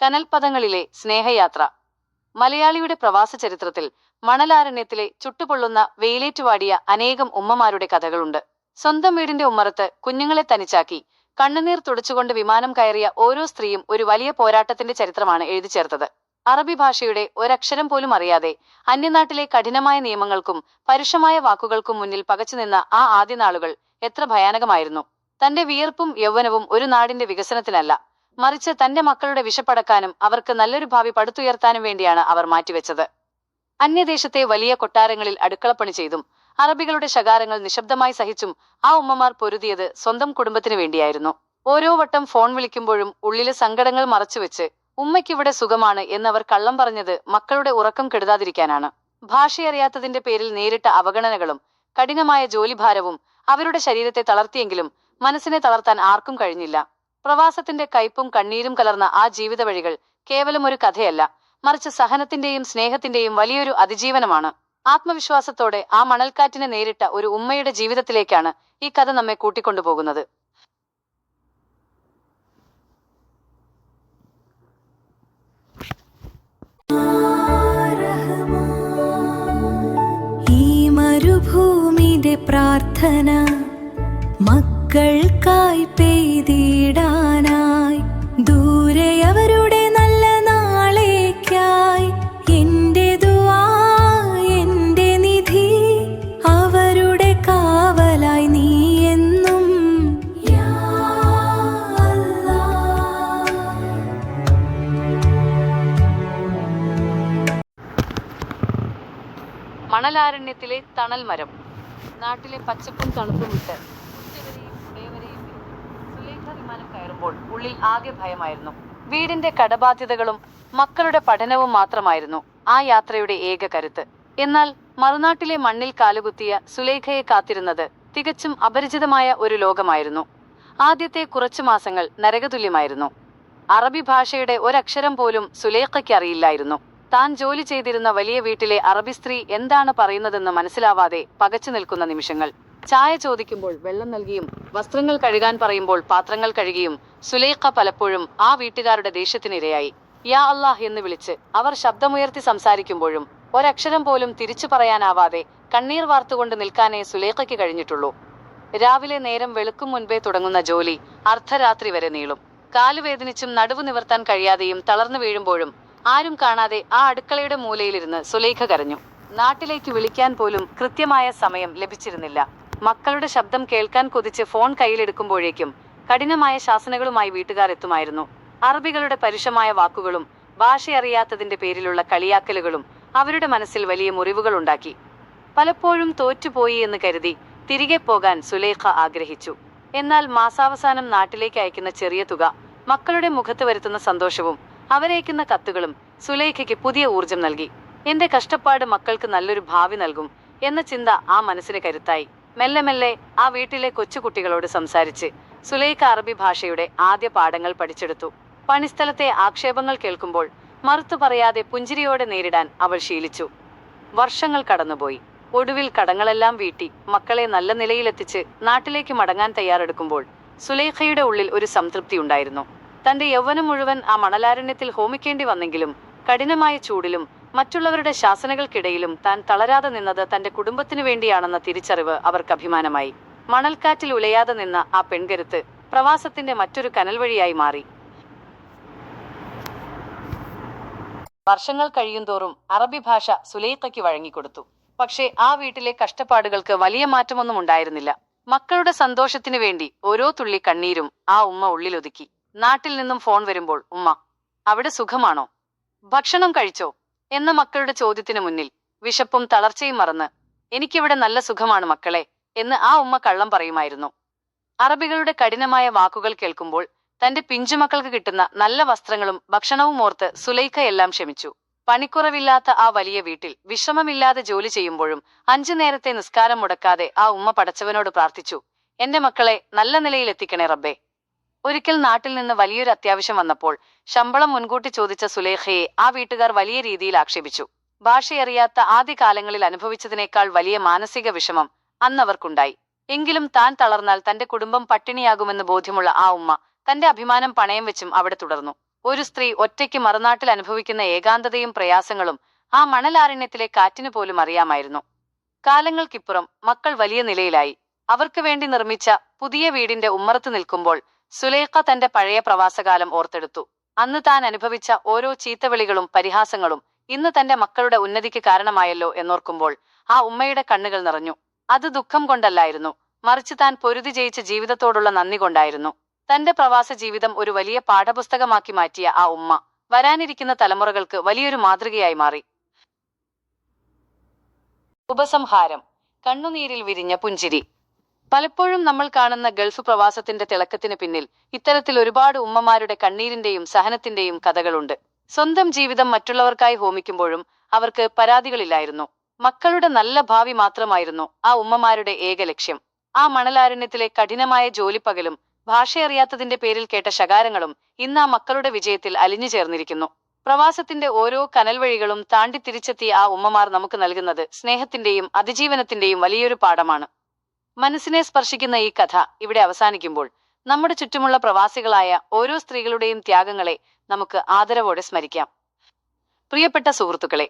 കനൽപദങ്ങളിലെ സ്നേഹയാത്ര. മലയാളിയുടെ പ്രവാസ ചരിത്രത്തിൽ മണലാരണ്യത്തിലെ ചുട്ടുപൊള്ളുന്ന വെയിലേറ്റുവാടിയ അനേകം ഉമ്മമാരുടെ കഥകളുണ്ട്. സ്വന്തം വീടിന്റെ ഉമ്മറത്ത് കുഞ്ഞുങ്ങളെ തനിച്ചാക്കി കണ്ണുനീർ തുടച്ചുകൊണ്ട് വിമാനം കയറിയ ഓരോ സ്ത്രീയും ഒരു വലിയ പോരാട്ടത്തിന്റെ ചരിത്രമാണ് എഴുതി ചേർത്തത്. അറബി ഭാഷയുടെ ഒരക്ഷരം പോലും അറിയാതെ അന്യനാട്ടിലെ കഠിനമായ നിയമങ്ങൾക്കും പരുഷമായ വാക്കുകൾക്കും മുന്നിൽ പകച്ചുനിന്ന ആ ആദ്യ നാളുകൾ എത്ര ഭയാനകമായിരുന്നു. തന്റെ വിയർപ്പും യൗവനവും ഒരു നാടിന്റെ വികസനത്തിനല്ല, മറിച്ച് തന്റെ മക്കളുടെ വിശപ്പടക്കാനും അവർക്ക് നല്ലൊരു ഭാവി പടുത്തുയർത്താനും വേണ്ടിയാണ് അവർ മാറ്റിവെച്ചത്. അന്യദേശത്തെ വലിയ കൊട്ടാരങ്ങളിൽ അടുക്കളപ്പണി ചെയ്തും അറബികളുടെ ശകാരങ്ങൾ നിശബ്ദമായി സഹിച്ചും ആ ഉമ്മമാർ പൊരുതിയത് സ്വന്തം കുടുംബത്തിനു വേണ്ടിയായിരുന്നു. ഓരോ വട്ടം ഫോൺ വിളിക്കുമ്പോഴും ഉള്ളിലെ സങ്കടങ്ങൾ മറച്ചുവെച്ച് ഉമ്മയ്ക്കിവിടെ സുഖമാണ് എന്നവർ കള്ളം പറഞ്ഞത് മക്കളുടെ ഉറക്കം കെടുതാതിരിക്കാനാണ്. ഭാഷയറിയാത്തതിന്റെ പേരിൽ നേരിട്ട അവഗണനകളും കഠിനമായ ജോലിഭാരവും അവരുടെ ശരീരത്തെ തളർത്തിയെങ്കിലും മനസ്സിനെ തളർത്താൻ ആർക്കും കഴിഞ്ഞില്ല. പ്രവാസത്തിന്റെ കയ്പും കണ്ണീരും കലർന്ന ആ ജീവിത വഴികൾ കേവലം ഒരു കഥയല്ല, മറിച്ച് സഹനത്തിന്റെയും സ്നേഹത്തിന്റെയും വലിയൊരു അതിജീവനമാണ്. ആത്മവിശ്വാസത്തോടെ ആ മണൽക്കാറ്റിനെ നേരിട്ട ഒരു ഉമ്മയുടെ ജീവിതത്തിലേക്കാണ് ഈ കഥ നമ്മെ കൂട്ടിക്കൊണ്ടുപോകുന്നത്. ഈ മരുഭൂമിയുടെ പ്രാർത്ഥന മക്കൾക്കായി പെയ്തിടാനായി, ദൂരെ അവരുടെ നല്ല നാളേക്കായി എന്റെ ദുആ എന്റെ നിധി, അവരുടെ കാവലായി നീ എന്നും യാ അല്ലാഹ്. മണലാരണ്യത്തിലെ തണൽ മരം. നാട്ടിലെ പച്ചപ്പും തണുപ്പും വിട്ട് ഉച്ചവരെയും ഉടയവരെയും സുലേഖ വിമാനം കയറുമ്പോൾ ഉള്ളിൽ ആകെ ഭയമായിരുന്നു. വീടിന്റെ കടബാധ്യതകളും മക്കളുടെ പഠനവും മാത്രമായിരുന്നു ആ യാത്രയുടെ ഏക കരുത്ത്. എന്നാൽ മറുനാട്ടിലെ മണ്ണിൽ കാലുകുത്തിയ സുലേഖയെ കാത്തിരുന്നത് തികച്ചും അപരിചിതമായ ഒരു ലോകമായിരുന്നു. ആദ്യത്തെ കുറച്ചു മാസങ്ങൾ നരകതുല്യമായിരുന്നു. അറബി ഭാഷയുടെ ഒരക്ഷരം പോലും സുലേഖയ്ക്ക് അറിയില്ലായിരുന്നു. താൻ ജോലി ചെയ്തിരുന്ന വലിയ വീട്ടിലെ അറബി സ്ത്രീ എന്താണ് പറയുന്നതെന്ന് മനസ്സിലാവാതെ പകച്ചു നിൽക്കുന്ന നിമിഷങ്ങൾ. ചായ ചോദിക്കുമ്പോൾ വെള്ളം നൽകിയും വസ്ത്രങ്ങൾ കഴുകാൻ പറയുമ്പോൾ പാത്രങ്ങൾ കഴുകിയും സുലൈഖ പലപ്പോഴും ആ വീട്ടുകാരുടെ ദേഷ്യത്തിനിരയായി. യാ അല്ലാഹ് എന്ന് വിളിച്ച് അവർ ശബ്ദമുയർത്തി സംസാരിക്കുമ്പോഴും ഒരക്ഷരം പോലും തിരിച്ചു പറയാനാവാതെ കണ്ണീർ വാർത്തുകൊണ്ട് നിൽക്കാനേ സുലൈഖയ്ക്ക് കഴിഞ്ഞിട്ടുള്ളൂ. രാവിലെ നേരം വെളുക്കും മുൻപേ തുടങ്ങുന്ന ജോലി അർദ്ധരാത്രി വരെ നീളും. കാലുവേദനിച്ചും നടുവ് നിവർത്താൻ കഴിയാതെയും തളർന്നു വീഴുമ്പോഴും ആരും കാണാതെ ആ അടുക്കളയുടെ മൂലയിലിരുന്ന് സുലൈഖ കരഞ്ഞു. നാട്ടിലേക്ക് വിളിക്കാൻ പോലും കൃത്യമായ സമയം ലഭിച്ചിരുന്നില്ല. മക്കളുടെ ശബ്ദം കേൾക്കാൻ കൊതിച്ച് ഫോൺ കയ്യിലെടുക്കുമ്പോഴേക്കും കഠിനമായ ശാസനകളുമായി വീട്ടുകാർ എത്തുമായിരുന്നു. അറബികളുടെ പരുഷമായ വാക്കുകളും ഭാഷയറിയാത്തതിന്റെ പേരിലുള്ള കളിയാക്കലുകളും അവരുടെ മനസ്സിൽ വലിയ മുറിവുകൾ ഉണ്ടാക്കി. പലപ്പോഴും തോറ്റുപോയി എന്ന് കരുതി തിരികെ പോകാൻ സുലൈഖ ആഗ്രഹിച്ചു. എന്നാൽ മാസാവസാനം നാട്ടിലേക്ക് അയക്കുന്ന ചെറിയ തുക, മക്കളുടെ മുഖത്ത് വരുത്തുന്ന സന്തോഷവും അവരയക്കുന്ന കത്തുകളും സുലൈഖയ്ക്ക് പുതിയ ഊർജം നൽകി. എന്റെ കഷ്ടപ്പാട് മക്കൾക്ക് നല്ലൊരു ഭാവി നൽകും എന്ന ചിന്ത ആ മനസ്സിന് കരുത്തായി. മെല്ലെ മെല്ലെ ആ വീട്ടിലെ കൊച്ചുകുട്ടികളോട് സംസാരിച്ച് സുലൈഖ അറബി ഭാഷയുടെ ആദ്യ പാഠങ്ങൾ പഠിച്ചെടുത്തു. പണിസ്ഥലത്തെ ആക്ഷേപങ്ങൾ കേൾക്കുമ്പോൾ മറുത്തു പറയാതെ പുഞ്ചിരിയോടെ നേരിടാൻ അവൾ ശീലിച്ചു. വർഷങ്ങൾ കടന്നുപോയി. ഒടുവിൽ കടങ്ങളെല്ലാം വീട്ടി മക്കളെ നല്ല നിലയിലെത്തിച്ച് നാട്ടിലേക്ക് മടങ്ങാൻ തയ്യാറെടുക്കുമ്പോൾ സുലൈഖയുടെ ഉള്ളിൽ ഒരു സംതൃപ്തി ഉണ്ടായിരുന്നു. തന്റെ യൗവനം മുഴുവൻ ആ മണലാരണ്യത്തിൽ ഹോമിക്കേണ്ടി വന്നെങ്കിലും കഠിനമായ ചൂടിലും മറ്റുള്ളവരുടെ ശാസനകൾക്കിടയിലും താൻ തളരാതെ നിന്നത് തന്റെ കുടുംബത്തിനു വേണ്ടിയാണെന്ന തിരിച്ചറിവ് അവർക്ക് അഭിമാനമായി. മണൽക്കാറ്റിൽ ഉലയാതെ നിന്ന ആ പെൺകരുത്ത് പ്രവാസത്തിന്റെ മറ്റൊരു കനൽവഴിയായി മാറി. വർഷങ്ങൾ കഴിയുന്തോറും അറബി ഭാഷ സുലൈഖയ്ക്ക് വഴങ്ങിക്കൊടുത്തു. പക്ഷേ ആ വീട്ടിലെ കഷ്ടപ്പാടുകൾക്ക് വലിയ മാറ്റമൊന്നും ഉണ്ടായിരുന്നില്ല. മക്കളുടെ സന്തോഷത്തിനു വേണ്ടി ഓരോ തുള്ളി കണ്ണീരും ആ ഉമ്മ ഉള്ളിലൊതുക്കി. നാട്ടിൽ നിന്നും ഫോൺ വരുമ്പോൾ ഉമ്മ, അവിടെ സുഖമാണോ, ഭക്ഷണം കഴിച്ചോ എന്ന മക്കളുടെ ചോദ്യത്തിനു മുന്നിൽ വിശപ്പും തളർച്ചയും മറന്ന് എനിക്കിവിടെ നല്ല സുഖമാണ് മക്കളെ എന്ന് ആ ഉമ്മ കള്ളം പറയുമായിരുന്നു. അറബികളുടെ കഠിനമായ വാക്കുകൾ കേൾക്കുമ്പോൾ തന്റെ പിഞ്ചുമക്കൾക്ക് കിട്ടുന്ന നല്ല വസ്ത്രങ്ങളും ഭക്ഷണവും ഓർത്ത് സുലൈഖ എല്ലാം ക്ഷമിച്ചു. പണിക്കുറവില്ലാത്ത ആ വലിയ വീട്ടിൽ വിശ്രമമില്ലാതെ ജോലി ചെയ്യുമ്പോഴും 5 നേരത്തെ നിസ്കാരം മുടക്കാതെ ആ ഉമ്മ പടച്ചവനോട് പ്രാർത്ഥിച്ചു, എന്റെ മക്കളെ നല്ല നിലയിലെത്തിക്കണേ റബ്ബേ. ഒരിക്കൽ നാട്ടിൽ നിന്ന് വലിയൊരു അത്യാവശ്യം വന്നപ്പോൾ ശമ്പളം മുൻകൂട്ടി ചോദിച്ച സുലൈഖയെ ആ വീട്ടുകാർ വലിയ രീതിയിൽ ആക്ഷേപിച്ചു. ഭാഷയറിയാത്ത ആദ്യ കാലങ്ങളിൽ അനുഭവിച്ചതിനേക്കാൾ വലിയ മാനസിക വിഷമം അന്നവർക്കുണ്ടായി. എങ്കിലും താൻ തളർന്നാൽ തന്റെ കുടുംബം പട്ടിണിയാകുമെന്ന് ബോധ്യമുള്ള ആ ഉമ്മ തന്റെ അഭിമാനം പണയം വെച്ചും അവിടെ തുടർന്നു. ഒരു സ്ത്രീ ഒറ്റയ്ക്ക് മറുനാട്ടിൽ അനുഭവിക്കുന്ന ഏകാന്തതയും പ്രയാസങ്ങളും ആ മണലാരണ്യത്തിലെ കാറ്റിനു പോലും അറിയാമായിരുന്നു. കാലങ്ങൾക്കിപ്പുറം മക്കൾ വലിയ നിലയിലായി. അവർക്ക് വേണ്ടി നിർമ്മിച്ച പുതിയ വീടിന്റെ ഉമ്മറത്ത് നിൽക്കുമ്പോൾ സുലൈഖ തന്റെ പഴയ പ്രവാസകാലം ഓർത്തെടുത്തു. അന്ന് താൻ അനുഭവിച്ച ഓരോ ചീത്തവിളികളും പരിഹാസങ്ങളും ഇന്ന് തന്റെ മക്കളുടെ ഉന്നതിക്ക് കാരണമായല്ലോ എന്നോർക്കുമ്പോൾ ആ ഉമ്മയുടെ കണ്ണുകൾ നിറഞ്ഞു. അത് ദുഃഖം കൊണ്ടല്ലായിരുന്നു, മറിച്ച് താൻ പൊരുതി ജയിച്ച ജീവിതത്തോടുള്ള നന്ദി കൊണ്ടായിരുന്നു. തന്റെ പ്രവാസ ജീവിതം ഒരു വലിയ പാഠപുസ്തകമാക്കി മാറ്റിയ ആ ഉമ്മ വരാനിരിക്കുന്ന തലമുറകൾക്ക് വലിയൊരു മാതൃകയായി മാറി. ഉപസംഹാരം: കണ്ണുനീരിൽ വിരിഞ്ഞ പുഞ്ചിരി. പലപ്പോഴും നമ്മൾ കാണുന്ന ഗൾഫ് പ്രവാസത്തിന്റെ തിളക്കത്തിന് പിന്നിൽ ഇത്തരത്തിൽ ഒരുപാട് ഉമ്മമാരുടെ കണ്ണീരിന്റെയും സഹനത്തിന്റെയും കഥകളുണ്ട്. സ്വന്തം ജീവിതം മറ്റുള്ളവർക്കായി ഹോമിക്കുമ്പോഴും അവർക്ക് പരാതികളില്ലായിരുന്നു. മക്കളുടെ നല്ല ഭാവി മാത്രമായിരുന്നു ആ ഉമ്മമാരുടെ ഏക ലക്ഷ്യം. ആ മണലാരണ്യത്തിലെ കഠിനമായ ജോലിപ്പകലും ഭാഷയറിയാത്തതിന്റെ പേരിൽ കേട്ട ശകാരങ്ങളും ഇന്ന് ആ മക്കളുടെ വിജയത്തിൽ അലിഞ്ഞു ചേർന്നിരിക്കുന്നു. പ്രവാസത്തിന്റെ ഓരോ കനൽവഴികളും താണ്ടി തിരിച്ചെത്തിയ ആ ഉമ്മമാർ നമുക്ക് നൽകുന്നത് സ്നേഹത്തിന്റെയും അതിജീവനത്തിന്റെയും വലിയൊരു പാഠമാണ്. മനസ്സിനെ സ്പർശിക്കുന്ന ഈ കഥ ഇവിടെ അവസാനിക്കുമ്പോൾ നമ്മുടെ ചുറ്റുമുള്ള പ്രവാസികളായ ഓരോ സ്ത്രീകളുടെയും ത്യാഗങ്ങളെ നമുക്ക് ആദരവോടെ സ്മരിക്കാം. പ്രിയപ്പെട്ട സുഹൃത്തുക്കളെ,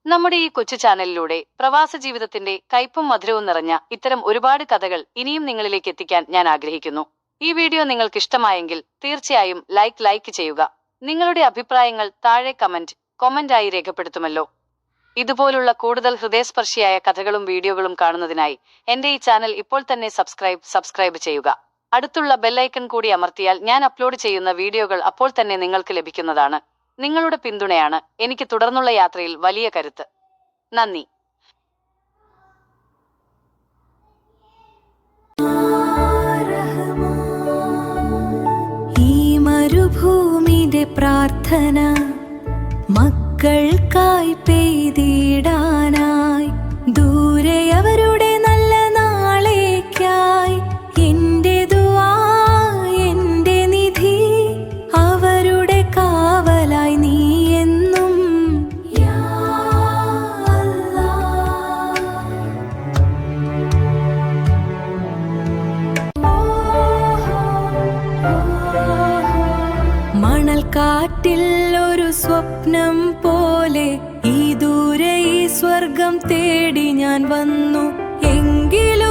നമ്മുടെ ഈ കൊച്ചു ചാനലിലൂടെ പ്രവാസ ജീവിതത്തിന്റെ കയ്പും മധുരവും നിറഞ്ഞ ഇത്തരം ഒരുപാട് കഥകൾ ഇനിയും നിങ്ങളിലേക്ക് എത്തിക്കാൻ ഞാൻ ആഗ്രഹിക്കുന്നു. ഈ വീഡിയോ നിങ്ങൾക്ക് ഇഷ്ടമായെങ്കിൽ തീർച്ചയായും ലൈക്ക് ചെയ്യുക. നിങ്ങളുടെ അഭിപ്രായങ്ങൾ താഴെ കമന്റായി രേഖപ്പെടുത്തുമല്ലോ. ഇതുപോലുള്ള കൂടുതൽ ഹൃദയസ്പർശിയായ കഥകളും വീഡിയോകളും കാണുന്നതിനായി എന്റെ ഈ ചാനൽ ഇപ്പോൾ തന്നെ സബ്സ്ക്രൈബ് ചെയ്യുക. അടുത്തുള്ള ബെല്ലൈക്കൺ കൂടി അമർത്തിയാൽ ഞാൻ അപ്ലോഡ് ചെയ്യുന്ന വീഡിയോകൾ അപ്പോൾ തന്നെ നിങ്ങൾക്ക് ലഭിക്കുന്നതാണ്. നിങ്ങളുടെ പിന്തുണയാണ് എനിക്ക് തുടർന്നുള്ള യാത്രയിൽ വലിയ കരുത്ത്. നന്ദി. ഈ മരുഭൂമിയുടെ പ്രാർത്ഥന മക്കൾക്കായി പെയ്തിടാനായി, ദൂരെ അവരുടെ നല്ല നാളേക്കായി എന്റെ ദുആ എന്റെ നിധി, അവരുടെ കാവലായി നീ എന്നും യാ അല്ലാഹ്. മണൽക്കാറ്റിൽ ഒരു സ്വപ്നം പോലെ ഈ ദൂരെ ഈ സ്വർഗം തേടി ഞാൻ വന്നു. എങ്കിലും